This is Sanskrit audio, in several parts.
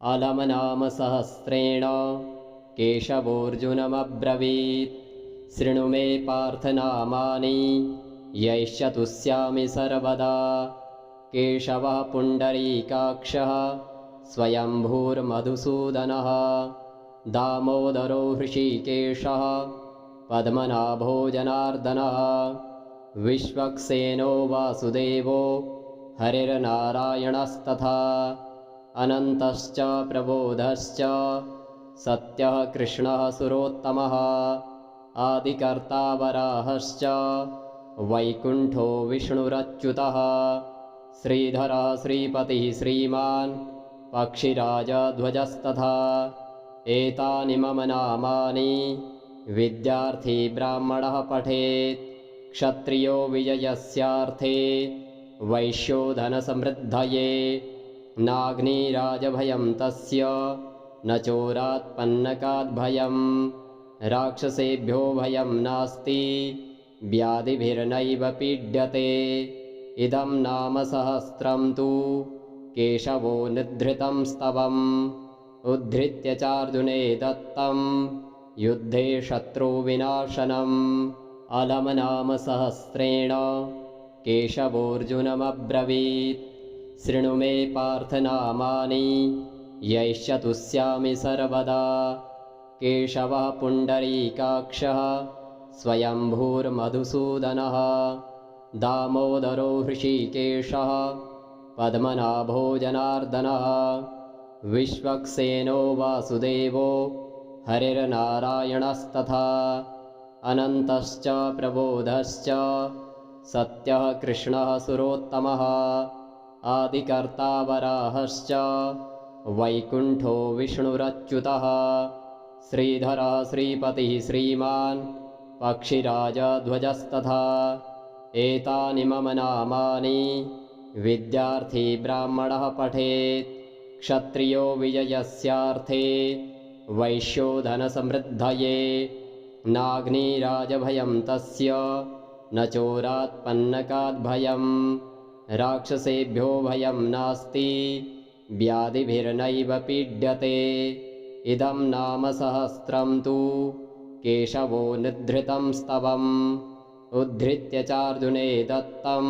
अलम नाम सहस्रेण केशवोऽर्जुनमब्रवीत् शृणु मे पार्थनामानि यैश्च तुष्यामि सर्वदा। केशवः पुण्डरीकाक्षः स्वयंभूर्मधुसूदनः दामोदरो हृषीकेशः पद्मनाभो जनार्दनः विश्वक्सेनो वासुदेवो हरिर्नारायणस्तथा अनन्तश्च प्रबोधश्च सत्यः कृष्णः सुरोत्तमः आदिकर्ता वराहश्च वैकुण्ठो विष्णुरच्युतः श्रीधरः श्रीपतिः श्रीमान् पक्षिराजध्वजस्तथा एतानि मम नामानि विद्यार्थी ब्राह्मणः पठेत् क्षत्रियो विजयस्यार्थे वैश्यो धनसमृद्धये नाग्निराजभयं तस्य न चोरात्पन्नकाद्भयं राक्षसेभ्यो भयं नास्ति व्याधिभिर्नैव पीड्यते। इदं नाम सहस्रं तु केशवो निधृतं स्तवम् उद्धृत्य चार्जुने दत्तं युद्धे शत्रुविनाशनम्। अलम नाम सहस्रेण केशवोऽर्जुनमब्रवीत् शृणु मे पार्थनामानि यैश्च तुष्यामि सर्वदा। केशवः पुण्डरीकाक्षः स्वयंभूर्मधुसूदनः दामोदरो हृषीकेशः पद्मनाभो जनार्दनः विश्वक्सेनो वासुदेवो हरिर्नारायणस्तथा अनन्तश्च प्रबोधश्च सत्यः कृष्णः सुरोत्तमः आदिकर्ता वराहश्च वैकुण्ठो विष्णुरच्युतः श्रीधरः श्रीपतिः श्रीमान् पक्षिराजध्वजस्तथा एतानि मम नामानि विद्यार्थी ब्राह्मणः पठेत् क्षत्रियो विजयस्यार्थे वैश्यो धनसमृद्धये नाग्निराजभयं तस्य न चोरात्पन्नकाद्भयं राक्षसेभ्यो भयं नास्ति व्याधिभिर्नैव पीड्यते। इदं नाम सहस्रं तु केशवो निधृतं स्तवम् उद्धृत्य चार्जुने दत्तं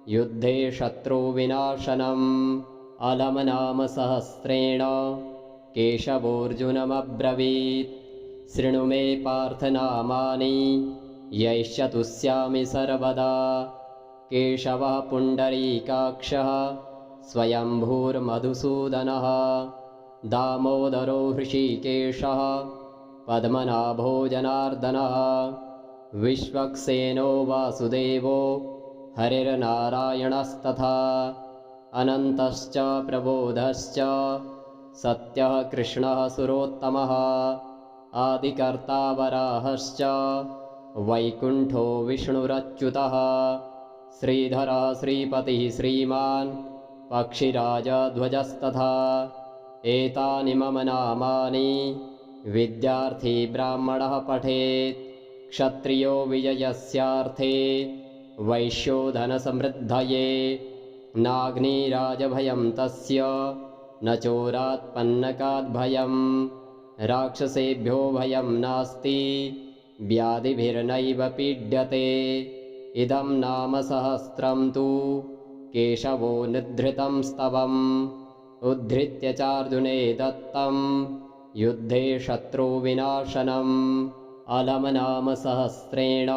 युद्धे शत्रुविनाशनम्। अलम नाम सहस्रेण केशवोऽर्जुनमब्रवीत् शृणु मे पार्थनामानि यैश्च तुष्यामि सर्वदा। केशवः पुण्डरीकाक्षः स्वयंभूर्मधुसूदनः दामोदरो हृषीकेशः पद्मनाभो जनार्दनः विश्वक्सेनो वासुदेवो हरिर्नारायणस्तथा अनन्तश्च प्रबोधश्च सत्यः कृष्णः सुरोत्तमः आदिकर्ता वराहश्च वैकुण्ठो विष्णुरच्युतः श्रीधरः श्रीपतिः श्रीमान् पक्षिराजध्वजस्तथा एतानि मम नामानि विद्यार्थी ब्राह्मणः पठेत् क्षत्रियो विजयस्यार्थे वैश्यो धनसमृद्धये नाग्निराजभयं तस्य न चोरात्पन्नकाद्भयं राक्षसेभ्यो भयं नास्ति व्याधिभिर्नैव पीड्यते। इदं नाम सहस्रं तु केशवो निधृतं स्तवम् उद्धृत्य चार्जुने दत्तं युद्धे शत्रुविनाशनम्। अलम नाम सहस्रेण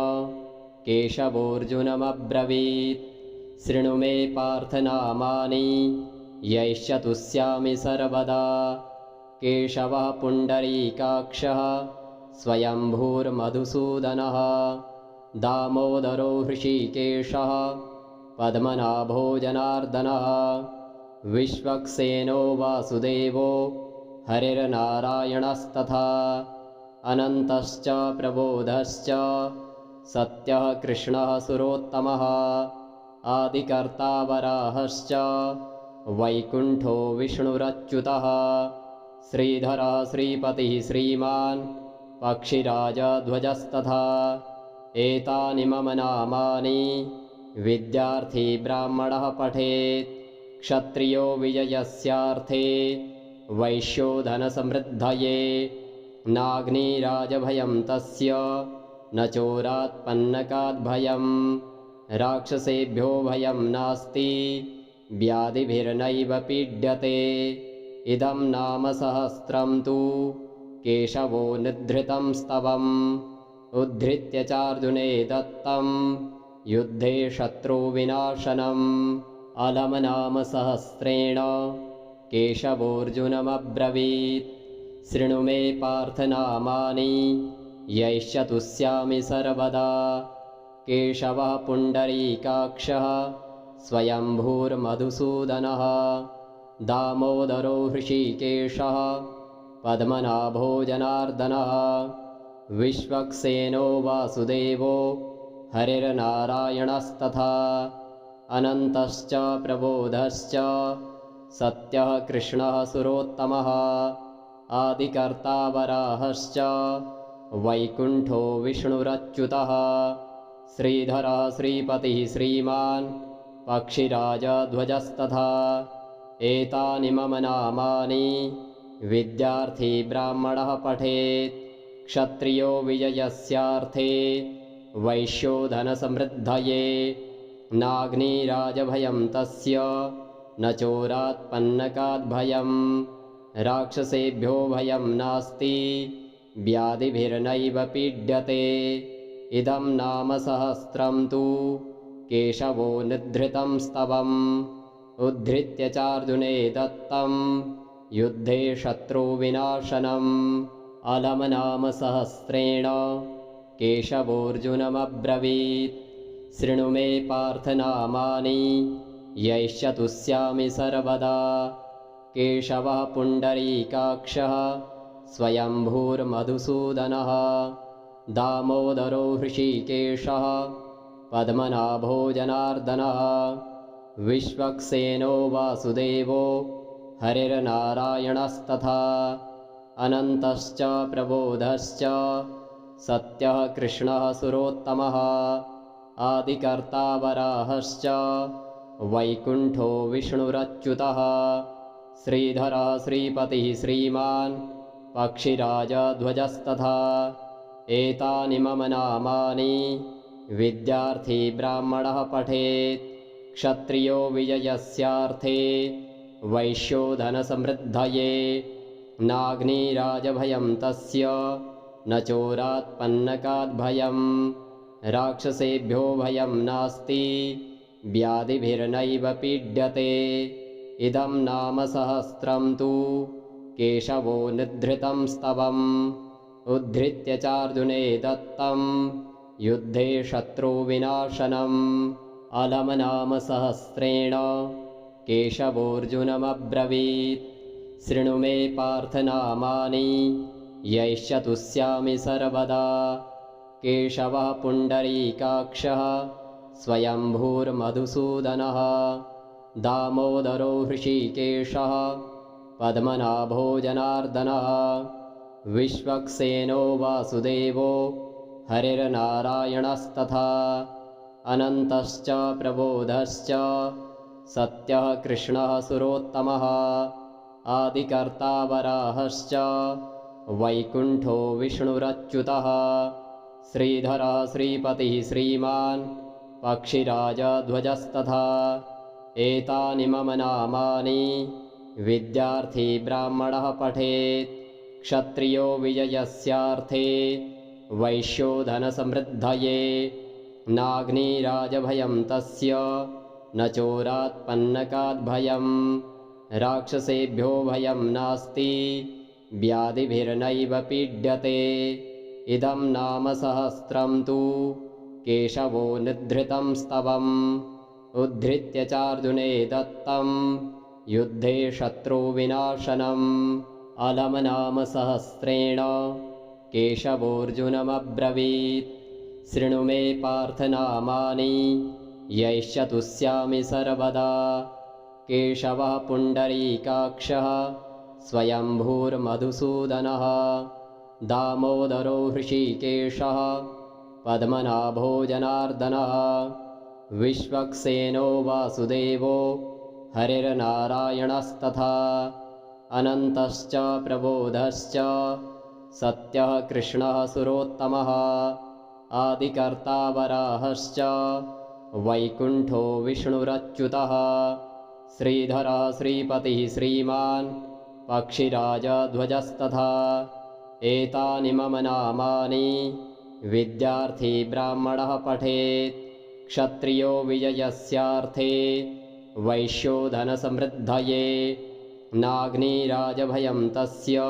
केशवोऽर्जुनमब्रवीत् शृणु मे पार्थनामानि यैश्च तुष्यामि सर्वदा। केशवः पुण्डरीकाक्षः स्वयंभूर्मधुसूदनः दामोदरो हृषीकेशः पद्मनाभो जनार्दनः विश्वक्सेनो वासुदेवो हरिर्नारायणस्तथा अनन्तश्च प्रबोधश्च सत्यः कृष्णः सुरोत्तमः आदिकर्ता वराहश्च वैकुण्ठो विष्णुरच्युतः श्रीधरः श्रीपतिः श्रीमान् पक्षिराजध्वजस्तथा एतानि मम नामानि विद्यार्थी ब्राह्मणः पठेत् क्षत्रियो विजयस्यार्थे वैश्योधनसमृद्धये नाग्निराजभयं तस्य न चोरात्पन्नकाद्भयं राक्षसेभ्यो भयं नास्ति व्याधिभिर्नैव पीड्यते। इदं नाम सहस्रं तु केशवो निधृतं स्तवम् उद्धृत्य चार्जुने दत्तं युद्धे शत्रुविनाशनम्। अलम् नाम सहस्रेण केशवोऽर्जुनमब्रवीत् शृणु मे पार्थ नामानि यैश्च तुष्यामि सर्वदा। केशवः पुण्डरीकाक्षः स्वयंभूर्मधुसूदनः दामोदरो हृषीकेशः पद्मनाभो जनार्दनः विश्वक्सेनो वासुदेवो हरिर्नारायणस्तथा अनन्तश्च प्रबोधश्च सत्यः कृष्णः सुरोत्तमः आदिकर्ता वराहश्च वैकुण्ठो विष्णुरच्युतः श्रीधरः श्रीपतिः श्रीमान् पक्षिराजध्वजस्तथा। एतानि मम नामानि विद्यार्थी ब्राह्मणः पठेत् क्षत्रियो विजयस्यार्थे वैश्यो धनसमृद्धये नाग्निराजभयं तस्य न चोरात्पन्नकाद्भयं राक्षसेभ्यो भयं नास्ति व्याधिभिर्नैव पीड्यते। इदं नाम सहस्रं तु केशवो निधृतं स्तवम् उद्धृत्य चार्जुने दत्तं युद्धे शत्रुविनाशनम्। अलम् नाम सहस्रेण केशवोऽर्जुनमब्रवीत् शृणु मे पार्थ नामानि यैश्च तुष्यामि सर्वदा। केशवः पुण्डरीकाक्षः स्वयंभूर्मधुसूदनः दामोदरो हृषीकेशः पद्मनाभो जनार्दनः विश्वक्सेनो वासुदेवो हरिर्नारायणस्तथा अनन्तश्च प्रबोधश्च सत्यः कृष्णः सुरोत्तमः आदिकर्ता वराहश्च वैकुण्ठो विष्णुरच्युतः श्रीधरः श्रीपतिः श्रीमान् पक्षिराजध्वजस्तथा। एतानि मम नामानि विद्यार्थी ब्राह्मणः पठेत् क्षत्रियो विजयस्यार्थे वैश्यो धनसमृद्धये नाग्निराजभयं तस्य न चोरात्पन्नकाद्भयं राक्षसेभ्यो भयं नास्ति व्याधिभिर्नैव पीड्यते। इदं नाम सहस्रं तु केशवो निधृतं स्तवम् उद्धृत्य चार्जुने दत्तं युद्धे शत्रुविनाशनम्। अलम् नाम सहस्रेण केशवोऽर्जुनमब्रवीत् शृणु मे पार्थ नामानि यैश्च तुष्यामि सर्वदा। केशवः पुण्डरीकाक्षः स्वयंभूर्मधुसूदनः दामोदरो हृषीकेशः पद्मनाभो जनार्दनः विश्वक्सेनो वासुदेवो हरिर्नारायणस्तथा अनन्तश्च प्रबोधश्च सत्यः कृष्णः सुरोत्तमः आदिकर्ता वराहश्च वैकुण्ठो विष्णुरच्युतः श्रीधरः श्रीपतिः श्रीमान् पक्षिराजध्वजस्तथा। एतानि मम नामानि विद्यार्थी ब्राह्मणः पठेत् क्षत्रियो विजयस्यार्थे वैश्यो धनसमृद्धये नाग्निराजभयं तस्य न चोरात्पन्नकाद्भयं राक्षसेभ्यो भयं नास्ति व्याधिभिर्नैव पीड्यते। इदं नाम सहस्रं तु केशवो निधृतं स्तवम् उद्धृत्य चार्जुने दत्तं युद्धे शत्रुविनाशनम्। अलम् नाम सहस्रेण केशवोऽर्जुनमब्रवीत् शृणु मे पार्थ नामानि यैश्च तुष्यामि सर्वदा। केशवः पुण्डरीकाक्षः स्वयंभूर्मधुसूदनः दामोदरो हृषीकेशः पद्मनाभो जनार्दनः विश्वक्सेनो वासुदेवो हरिर्नारायणस्तथा अनन्तश्च प्रबोधश्च सत्यः कृष्णः सुरोत्तमः आदिकर्ता वराहश्च वैकुण्ठो विष्णुरच्युतः श्रीधरः श्रीपतिः श्रीमान् पक्षिराजध्वजस्तथा एतानि मम नामानि विद्यार्थी ब्राह्मणः पठेत् क्षत्रियो विजयस्यार्थे वैश्यो धनसमृद्धये नाग्निराजभयं तस्य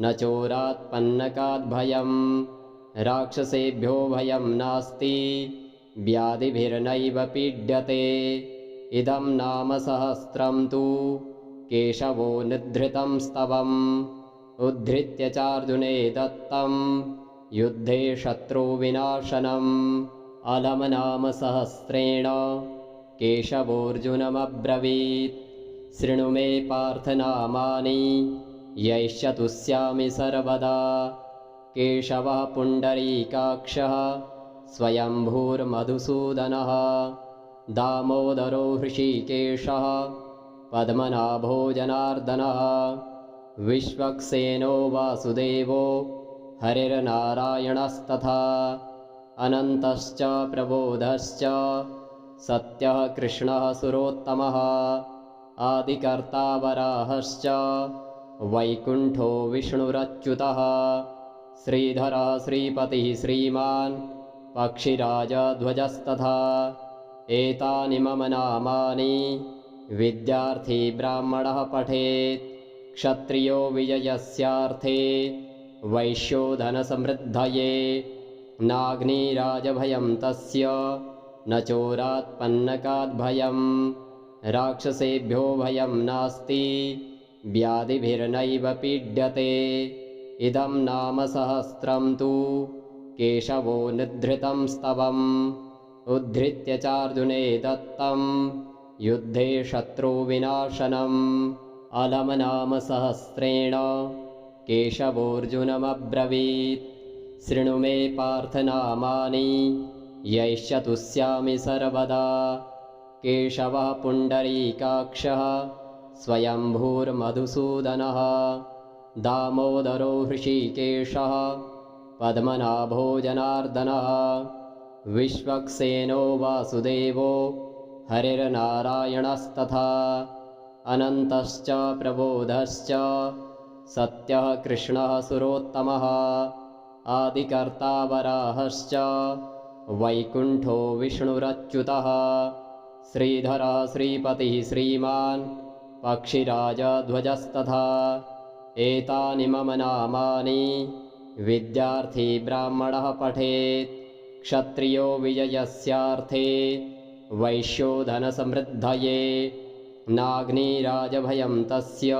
न चोरात्पन्नकाद्भयं राक्षसेभ्यो भयं नास्ति व्याधिभिर्नैव पीड्यते इदं नाम सहस्रं तु केशवो निधृतं स्तवम् उद्धृत्य चार्जुने दत्तं युद्धे शत्रुविनाशनम् अलम नाम सहस्रेण केशवोऽर्जुनमब्रवीत् शृणु मे पार्थ नामानि यैश्च तुष्यामि सर्वदा केशवः पुण्डरीकाक्षः स्वयंभूर्मधुसूदनः दामोदरो हृषीकेशः पद्मनाभो जनार्दनः विश्वक्सेनो वासुदेवो हरिर्नारायणस्तथा अनन्तश्च प्रबोधश्च सत्यः कृष्णः सुरोत्तमः आदिकर्ता वराहश्च वैकुण्ठो विष्णुरच्युतः श्रीधरः श्रीपतिः श्रीमान् पक्षिराजध्वजस्तथा एतानि मम नामानि विद्यार्थी ब्राह्मणः पठेत् क्षत्रियो विजयस्यार्थे वैश्यो धनसमृद्धये नाग्निराजभयं तस्य न चोरात्पन्नकाद्भयं राक्षसेभ्यो भयं नास्ति व्याधिभिर्नैव पीड्यते इदं नाम सहस्रं तु केशवो निधृतं स्तवम् उद्धृत्य चार्जुने दत्तं युद्धे शत्रुविनाशनम् अलम नाम सहस्रेण केशवोऽर्जुनमब्रवीत् शृणु मे पार्थ नामानि यैश्च तुष्यामि सर्वदा केशवः पुण्डरीकाक्षः स्वयंभूर्मधुसूदनः दामोदरो हृषीकेशः पद्मनाभो जनार्दनः विश्वक्सेनो वासुदेवो हरिर्नारायणस्तथा अनन्तश्च प्रबोधश्च सत्यः कृष्णः सुरोत्तमः आदिकर्ता वराहश्च वैकुण्ठो विष्णुरच्युतः श्रीधरः श्रीपतिः श्रीमान् पक्षिराजध्वजस्तथा एतानि मम नामानि विद्यार्थी ब्राह्मणः पठेत् क्षत्रियो विजयस्यार्थे वैश्यो धनसमृद्धये नाग्निराजभयं तस्य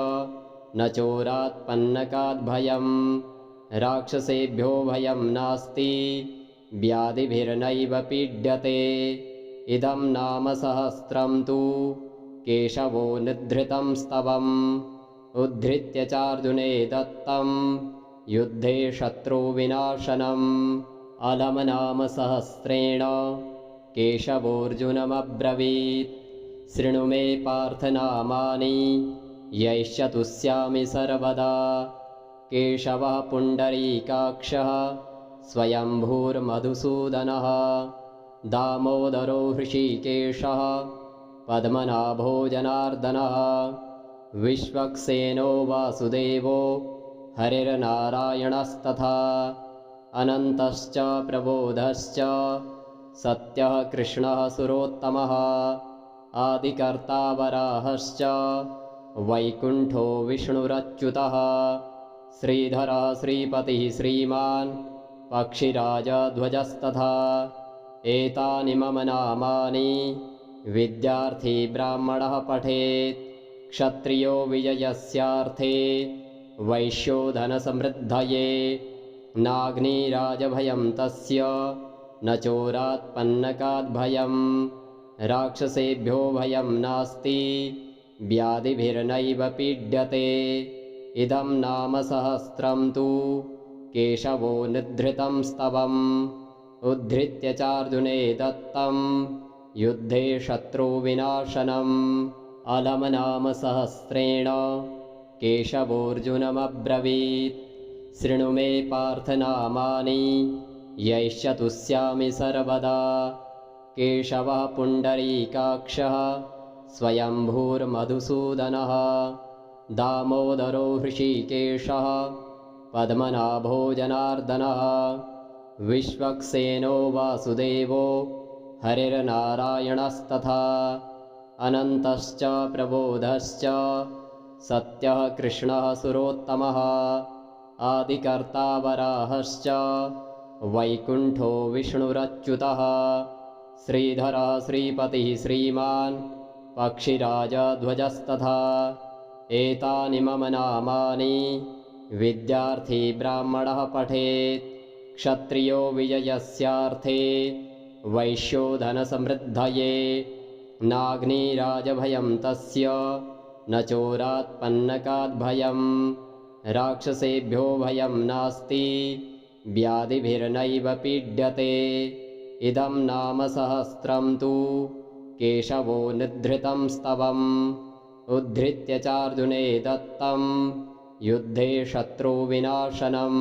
न चोरात्पन्नकाद्भयं राक्षसेभ्यो भयं नास्ति व्याधिभिर्नैव पीड्यते इदं नाम सहस्रं तु केशवो निधृतं स्तवम् उद्धृत्य चार्जुने दत्तं युद्धे शत्रुविनाशनम् अलम नाम सहस्रेण केशवोऽर्जुनमब्रवीत् शृणु मे पार्थ नामानि यैश्च तुष्यामि सर्वदा केशवः पुण्डरीकाक्षः स्वयंभूर्मधुसूदनः दामोदरो हृषीकेशः पद्मनाभो जनार्दनः विश्वक्सेनो वासुदेवो हरिर्नारायणस्तथा अनन्तश्च प्रबोधश्च सत्यः कृष्णः सुरोत्तमः आदिकर्ता वराहश्च वैकुण्ठो विष्णुरच्युतः श्रीधरः श्रीपतिः श्रीमान् पक्षिराजध्वजस्तथा एतानि मम नामानि विद्यार्थी ब्राह्मणः पठेत् क्षत्रियो विजयस्यार्थे वैश्यो धनसमृद्धये नाग्निराजभयं तस्य न चोरात्पन्नकाद्भयं राक्षसेभ्यो भयं नास्ति व्याधिभिर्नैव पीड्यते इदं नाम सहस्रं तु केशवो निधृतं स्तवम् उद्धृत्य चार्जुने दत्तं युद्धे शत्रुविनाशनम् अलम नाम सहस्रेण केशवोऽर्जुनमब्रवीत् शृणु मे पार्थनामानि यैश्च तुष्यामि सर्वदा केशवः पुण्डरीकाक्षः स्वयंभूर्मधुसूदनः दामोदरो हृषीकेशः पद्मनाभो जनार्दनः विश्वक्सेनो वासुदेवो हरिर्नारायणस्तथा अनन्तश्च प्रबोधश्च सत्यः कृष्णः सुरोत्तमः आदिकर्ता वराहश्च वैकुण्ठो विष्णुरच्युतः श्रीधरः श्रीपतिः श्रीमान् पक्षिराजध्वजस्तथा एतानि मम नामानि विद्यार्थी ब्राह्मणः पठेत् क्षत्रियो विजयस्यार्थे वैश्यो धनसमृद्धये नाग्निराजभयं तस्य न चोरात्पन्नकाद्भयं राक्षसेभ्यो भयं नास्ति व्याधिभिर्नैव पीड्यते इदं नाम सहस्रं तु केशवो निधृतं स्तवम् उद्धृत्य चार्जुने दत्तं युद्धे शत्रुविनाशनम्।